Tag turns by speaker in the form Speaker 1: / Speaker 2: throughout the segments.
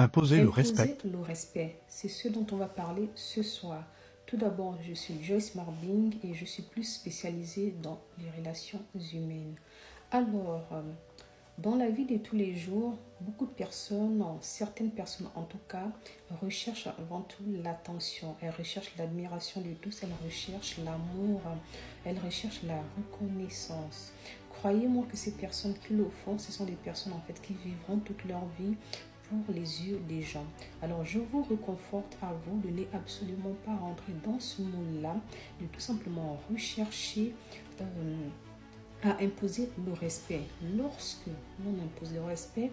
Speaker 1: Imposer le respect.
Speaker 2: Imposer le respect, c'est ce dont on va parler ce soir. Tout d'abord, je suis Joyce Marbing et je suis plus spécialisée dans les relations humaines. Alors, dans la vie de tous les jours, beaucoup de personnes, certaines personnes en tout cas, recherchent avant tout l'attention. Elles recherchent l'admiration de tous, elles recherchent l'amour, elles recherchent la reconnaissance. Croyez-moi que ces personnes qui le font, ce sont des personnes en fait qui vivront toute leur vie pour les yeux des gens. Alors je vous réconforte à vous de absolument pas rentrer dans ce monde-là, de tout simplement rechercher à imposer le respect. Lorsque l'on impose le respect,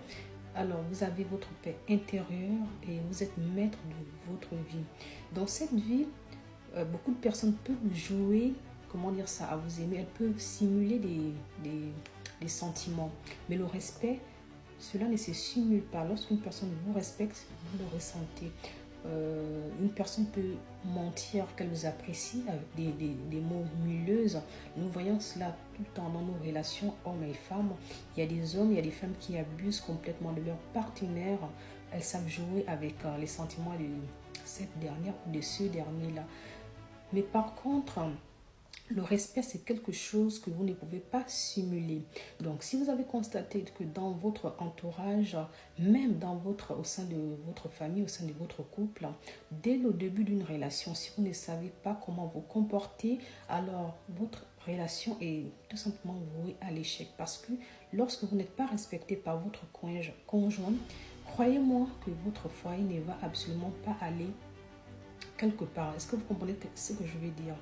Speaker 2: alors vous avez votre paix intérieure et vous êtes maître de votre vie. Dans cette vie, beaucoup de personnes peuvent jouer, comment dire ça, à vous aimer, elles peuvent simuler des sentiments. Mais le respect, cela ne se simule pas. Lorsqu'une personne vous respecte, vous le ressentez. Une personne peut mentir qu'elle vous apprécie avec des mots muleuses. Nous voyons cela tout le temps dans nos relations hommes et femmes. Il y a des hommes, il y a des femmes qui abusent complètement de leur partenaire. Elles savent jouer avec les sentiments de cette dernière ou de ce dernier-là. Mais par contre, le respect, c'est quelque chose que vous ne pouvez pas simuler. Donc, si vous avez constaté que dans votre entourage, même au sein de votre famille, au sein de votre couple, dès le début d'une relation, si vous ne savez pas comment vous comporter, alors votre relation est tout simplement vouée à l'échec. Parce que lorsque vous n'êtes pas respecté par votre conjoint, croyez-moi que votre foyer ne va absolument pas aller quelque part. Est-ce que vous comprenez ce que je veux dire?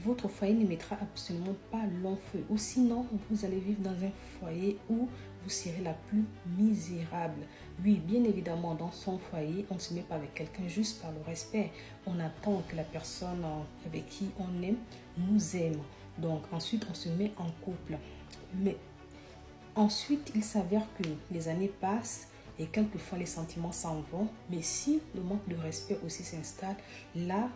Speaker 2: Votre foyer ne mettra absolument pas long feu. Ou sinon, vous allez vivre dans un foyer où vous serez la plus misérable. Oui, bien évidemment, dans son foyer, on ne se met pas avec quelqu'un juste par le respect. On attend que la personne avec qui on aime nous aime. Donc ensuite, on se met en couple. Mais ensuite, il s'avère que les années passent et quelquefois les sentiments s'en vont. Mais si le manque de respect aussi s'installe, là,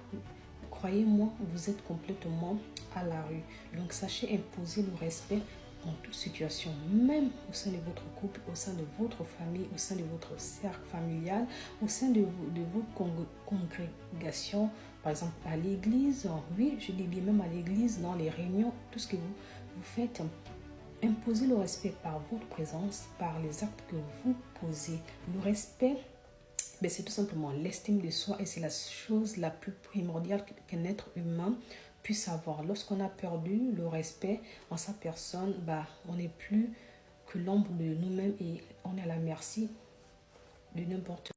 Speaker 2: croyez-moi, vous êtes complètement à la rue. Donc, sachez imposer le respect en toute situation, même au sein de votre couple, au sein de votre famille, au sein de votre cercle familial, au sein de vos congrégations, par exemple à l'église. Oui, je dis bien même à l'église, dans les réunions, tout ce que vous faites. Imposez le respect par votre présence, par les actes que vous posez. Le respect, c'est tout simplement l'estime de soi et c'est la chose la plus primordiale qu'un être humain puisse avoir. Lorsqu'on a perdu le respect en sa personne, on n'est plus que l'ombre de nous-mêmes et on est à la merci de n'importe